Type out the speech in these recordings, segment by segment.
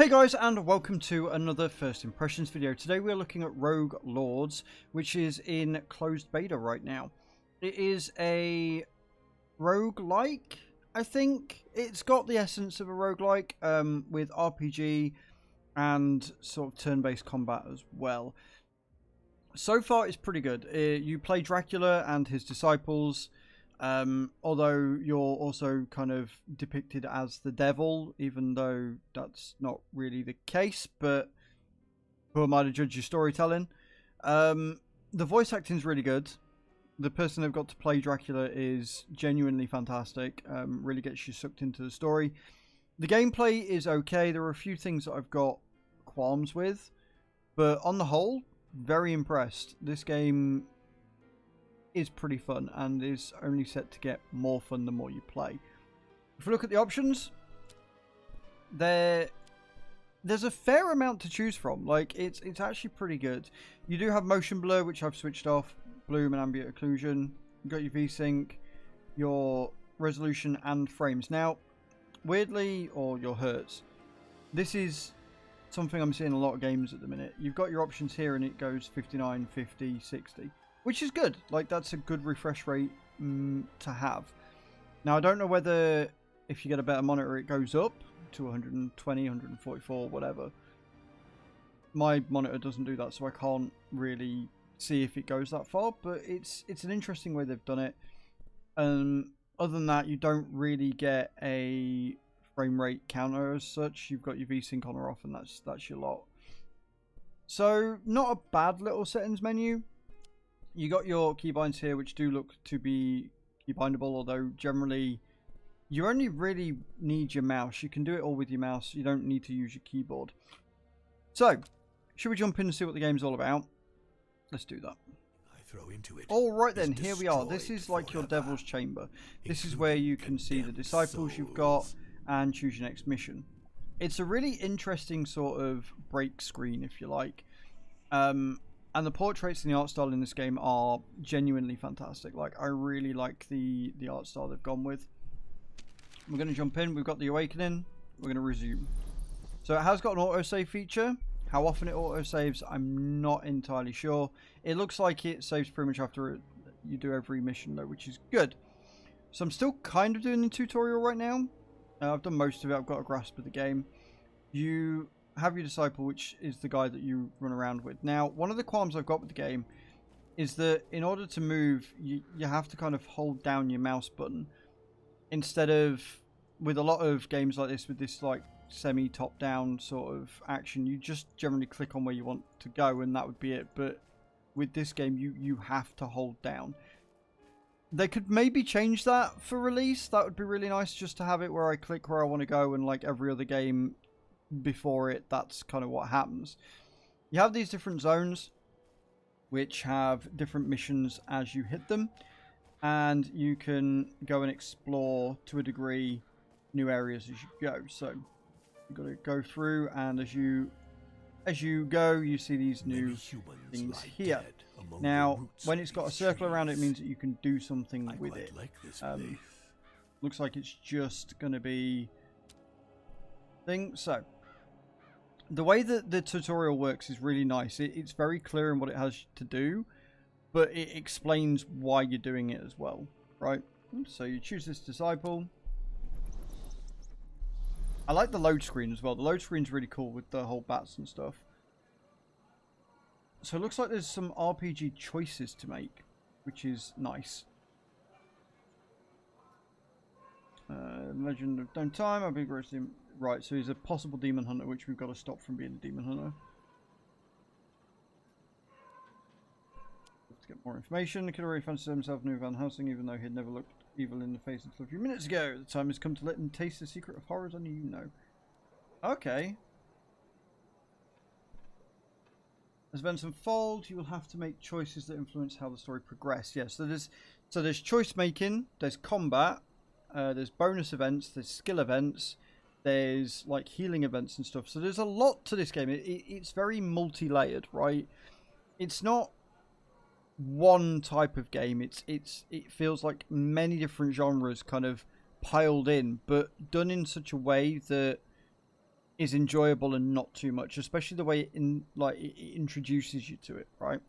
Hey guys, and welcome to another First Impressions video. Today we're looking at Rogue Lords, which is in closed beta right now. It is a roguelike, I think. It's got the essence of a roguelike, with RPG and sort of turn-based combat as well. So far it's pretty good. You play Dracula and his disciples, although you're also kind of depicted as the devil, even though that's not really the case, but who am I to judge your storytelling? The voice acting is really good. The person they've got to play Dracula is genuinely fantastic, really gets you sucked into the story. The gameplay is okay. There are a few things that I've got qualms with, but on the whole, very impressed. This game is pretty fun and is only set to get more fun the more you play. If we look at the options, there's a fair amount to choose from. Like, it's actually pretty good. You do have motion blur, which I've switched off, bloom and ambient occlusion. You've got your VSync, your resolution and frames. Now, weirdly, or your hertz, this is something I'm seeing in a lot of games at the minute. You've got your options here and it goes 59, 50, 60. Which is good. Like, that's a good refresh rate to have. Now, I don't know whether if you get a better monitor it goes up to 120, 144, whatever. My monitor doesn't do that, so I can't really see if it goes that far, but it's an interesting way they've done it. Other than that, you don't really get a frame rate counter as such. You've got your VSync on or off, and that's your lot. So, not a bad little settings menu. You got your keybinds here, which do look to be keybindable, although generally you only really need your mouse. You can do it all with your mouse. You don't need to use your keyboard. So, should we jump in and see what the game's all about? Let's do that. All right then, here we are. This is like your Devil's Chamber. This is where you can see the disciples you've got and choose your next mission. It's a really interesting sort of break screen, if you like. And the portraits and the art style in this game are genuinely fantastic. Like, I really like the art style they've gone with. We're going to jump in. We've got the Awakening. We're going to resume. So it has got an autosave feature. How often it autosaves, I'm not entirely sure. It looks like it saves pretty much after you do every mission, though, which is good. So I'm still kind of doing the tutorial right now. I've done most of it. I've got a grasp of the game. You have your disciple, which is the guy that you run around with. Now, one of the qualms I've got with the game is that in order to move, you have to kind of hold down your mouse button instead of, with a lot of games like this, with this like semi top down sort of action, you just generally click on where you want to go and that would be it. But with this game, you have to hold down. They could maybe change that for release. That would be really nice, just to have it where I click where I want to go, and like every other game before it, that's kind of what happens. You have these different zones which have different missions as you hit them, and you can go and explore to a degree new areas as you go. So you've got to go through, and as you go, you see these new things here. Now, when it's got a circle around it, it means that you can do something with it. Looks like it's just going to be thing. So the way that the tutorial works is really nice. It's very clear in what it has to do, but it explains why you're doing it as well, right? So you choose this disciple. I like the load screen as well. The load screen's really cool with the whole bats and stuff. So it looks like there's some RPG choices to make, which is nice. Legend of Don't Time, a big roast. Right, so he's a possible demon hunter, which we've got to stop from being a demon hunter. Let's get more information. The killer already fancies himself new Van Helsing, even though he'd never looked evil in the face until a few minutes ago. The time has come to let him taste the secret of horrors only you know. Okay. As events unfold, you will have to make choices that influence how the story progresses. Yes, so there's choice making, there's combat, there's bonus events, there's skill events, there's like healing events and stuff. So there's a lot to this game. It's very multi-layered, right? It's not one type of game. It feels like many different genres kind of piled in, but done in such a way that is enjoyable and not too much, especially the way it introduces you to it, right?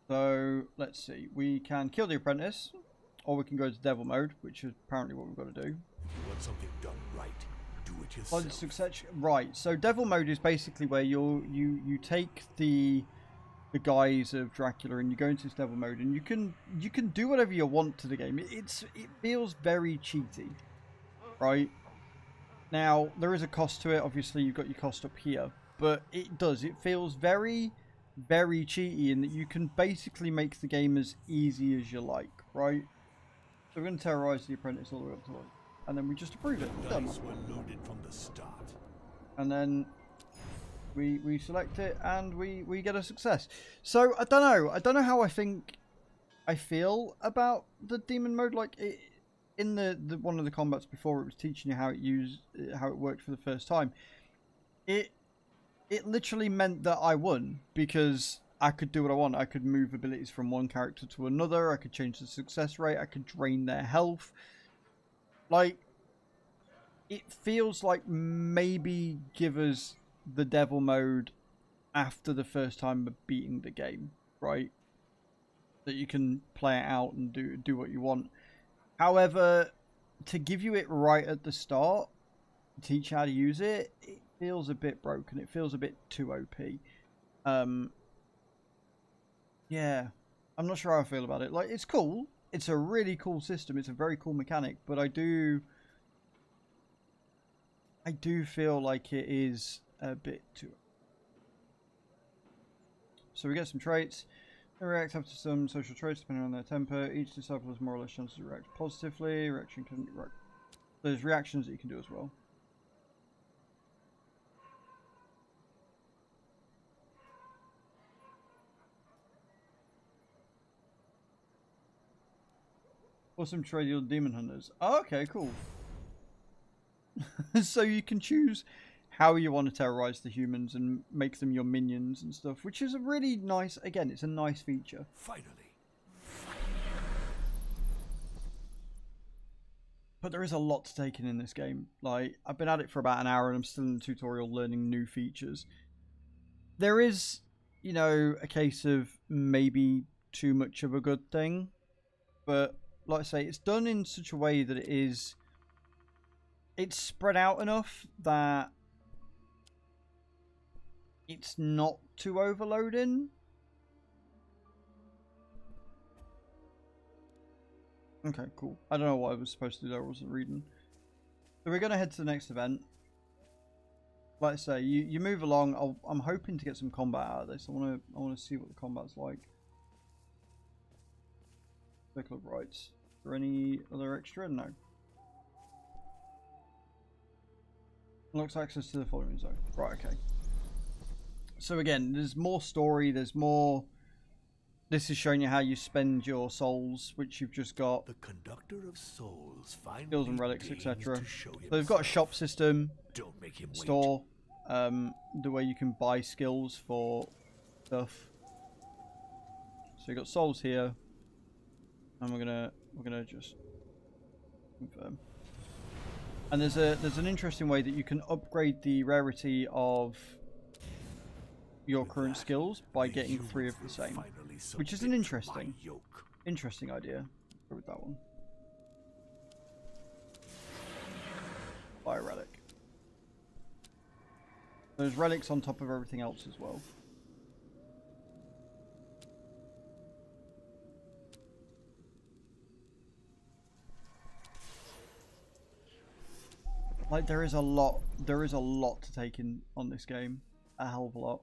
So let's see, we can kill the apprentice, or we can go to devil mode, which is apparently what we've got to do. If you want something done right, do it yourself. Success, right? So devil mode is basically where you take the guise of Dracula and you go into this devil mode, and you can do whatever you want to the game. It feels very cheaty, right? Now there is a cost to it. Obviously, you've got your cost up here, but it feels very, very cheaty in that you can basically make the game as easy as you like, right? So we're going to terrorize the apprentice all the way up to and then we just approve it. Done. Were loaded from the start. And then we select it and we get a success. So I don't know how I feel about the demon mode. Like in the one of the combats before, it was teaching you how it worked for the first time. It literally meant that I won because I could do what I want. I could move abilities from one character to another. I could change the success rate. I could drain their health. Like, it feels like maybe give us the devil mode after the first time of beating the game, right? That you can play it out and do what you want. However, to give you it right at the start, teach you how to use it, it feels a bit broken. It feels a bit too OP. Yeah, I'm not sure how I feel about it. Like, it's cool. It's a really cool system. It's a very cool mechanic, but I do feel like it is a bit too. So we get some traits. They react after some social traits depending on their temper. Each disciple has more or less chances to react positively. Reaction can there's reactions that you can do as well. Awesome trade your demon hunters. Oh, okay, cool. So you can choose how you want to terrorize the humans and make them your minions and stuff, which is a really nice, again, it's a nice feature. Finally. But there is a lot to take in this game. Like, I've been at it for about an hour and I'm still in the tutorial learning new features. There is, you know, a case of maybe too much of a good thing. But, like I say, it's done in such a way that it's spread out enough that it's not too overloading. Okay, cool. I don't know what I was supposed to do there. I wasn't reading. So we're going to head to the next event. Like I say, you move along. I'm hoping to get some combat out of this. I want to see what the combat's like. Circle of Rights. Is there any other extra? No. Unlocks access to the following zone. Right, okay. So again, there's more story, there's more. This is showing you how you spend your souls, which you've just got. The conductor of souls finally skills and relics, etc. So they've got a shop system, don't make him store, the way you can buy skills for stuff. So you've got souls here, and we're gonna just confirm. And there's an interesting way that you can upgrade the rarity of your current skills by getting 3 of the same, which is an interesting idea. Go with that one. Buy a relic. There's relics on top of everything else as well. Like, there is a lot to take in on this game, a hell of a lot.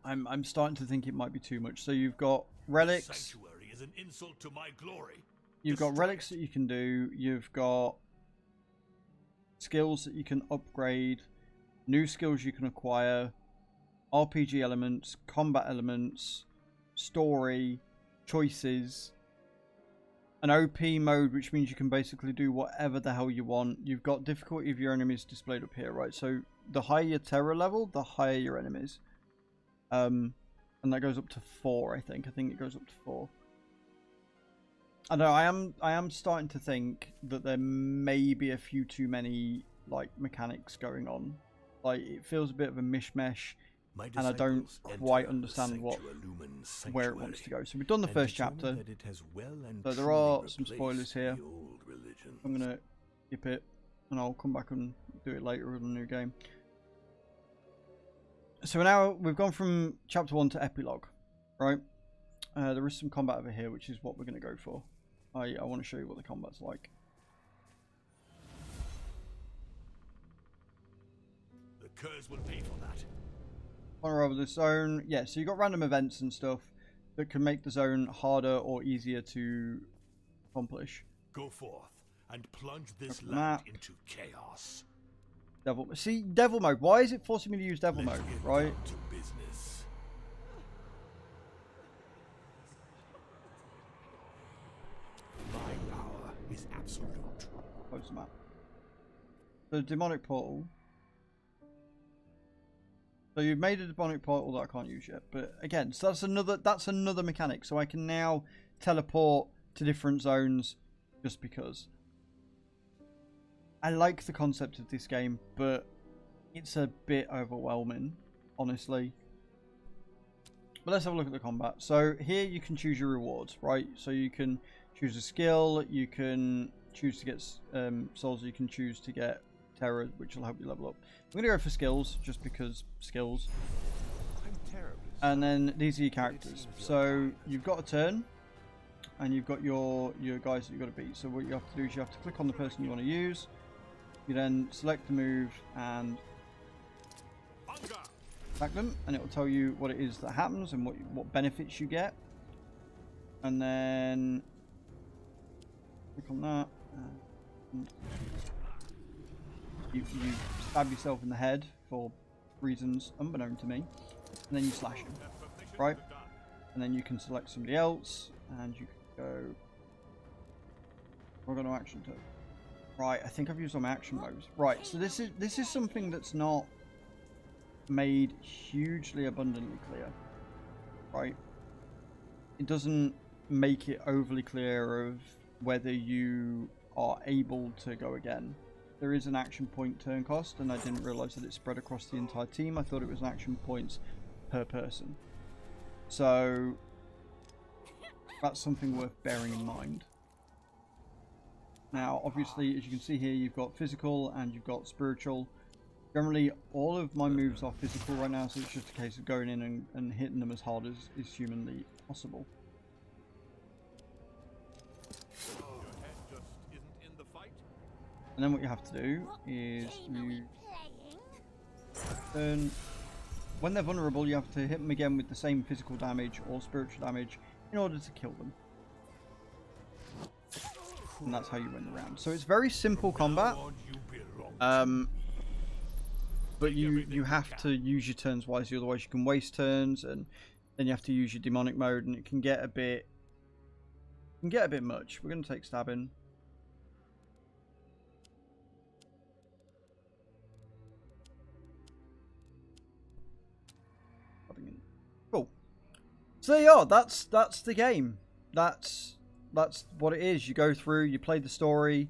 I'm starting to think it might be too much. So you've got relics. Sanctuary is an insult to my glory. You've got relics that you can do. You've got skills that you can upgrade, new skills you can acquire, RPG elements, combat elements, story, choices, an OP mode, which means you can basically do whatever the hell you want. You've got difficulty of your enemies displayed up here, right? So the higher your terror level, the higher your enemies. And that goes up to 4, I think. I think it goes up to 4. I know I am starting to think that there may be a few too many like mechanics going on. Like it feels a bit of a mishmash, and I don't quite understand where it wants to go. So we've done the first chapter. So there are some spoilers here. I'm gonna skip it, and I'll come back and do it later with a new game. So now we've gone from chapter 1 to epilogue, right? There is some combat over here, which is what we're going to go for. I want to show you what the combat's like. The Kurz will pay for that. Honor over the zone. Yeah, so you got random events and stuff that can make the zone harder or easier to accomplish. Go forth and plunge this land into chaos. Devil mode. Why is it forcing me to use devil mode, right? To business. My power is absolute. Close the map. The demonic portal. So you've made a demonic portal that I can't use yet, but again, so that's another mechanic. So I can now teleport to different zones just because. I like the concept of this game, but it's a bit overwhelming, honestly. But let's have a look at the combat. So here you can choose your rewards, right? So you can choose a skill, you can choose to get souls, you can choose to get terror, which will help you level up. I'm going to go for skills, just because skills. And then these are your characters. So you've got a turn, and you've got your guys that you've got to beat. So what you have to do is you have to click on the person you want to use. You then select the move and attack them, and it will tell you what it is that happens and what benefits you get. And then click on that. And you stab yourself in the head for reasons unbeknown to me, and then you slash him, right? And then you can select somebody else, and you can go. We're going to action turn. Right, I think I've used all my action modes. Right, so this is something that's not made hugely abundantly clear. Right? It doesn't make it overly clear of whether you are able to go again. There is an action point turn cost, and I didn't realise that it's spread across the entire team. I thought it was an action points per person. So that's something worth bearing in mind. Now, obviously, as you can see here, you've got physical and you've got spiritual. Generally, all of my moves are physical right now, so it's just a case of going in and hitting them as hard as is humanly possible. And then what you have to do is you turn. When they're vulnerable, you have to hit them again with the same physical damage or spiritual damage in order to kill them. And that's how you win the round. So it's very simple combat. But you have to use your turns wisely, otherwise you can waste turns, and then you have to use your demonic mode, and it can get a bit much. We're going to take stabbing. Cool. So there you are. That's the game. That's what it is. You go through, you play the story,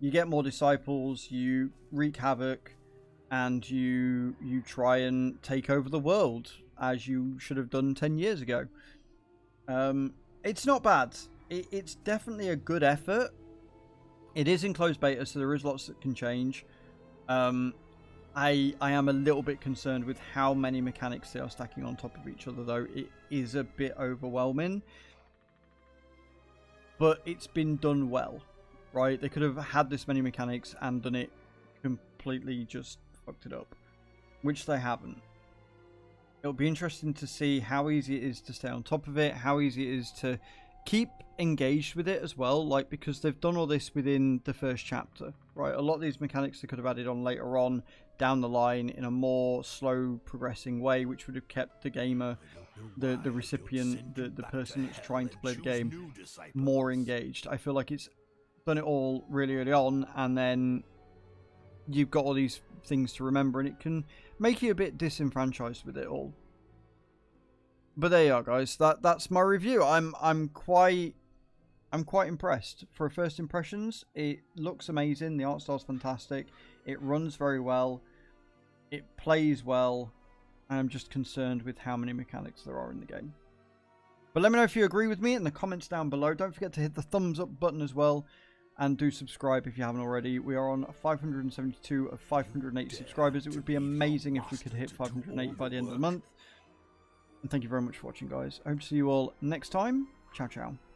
you get more disciples, you wreak havoc, and you try and take over the world as you should have done 10 years ago. It's not bad. It's definitely a good effort. It is in closed beta, so there is lots that can change. I am a little bit concerned with how many mechanics they are stacking on top of each other, though. It is a bit overwhelming. But it's been done well, right? They could have had this many mechanics and done it completely just fucked it up, which they haven't. It'll be interesting to see how easy it is to stay on top of it, how easy it is to keep engaged with it as well, like, because they've done all this within the first chapter, right? A lot of these mechanics they could have added on later on down the line in a more slow progressing way, which would have kept the gamer, the recipient, the person that's trying to play the game more engaged. I feel like it's done it all really early on, and then you've got all these things to remember, and it can make you a bit disenfranchised with it all. But there you are, guys. That's my review. I'm quite I'm quite impressed. For first impressions, it looks amazing. The art style's fantastic. It runs very well. It plays well. And I'm just concerned with how many mechanics there are in the game. But let me know if you agree with me in the comments down below. Don't forget to hit the thumbs up button as well. And do subscribe if you haven't already. We are on 572 of 580 subscribers. It would be amazing if we could hit 580 by the end of the month. And thank you very much for watching, guys. I hope to see you all next time. Ciao, ciao.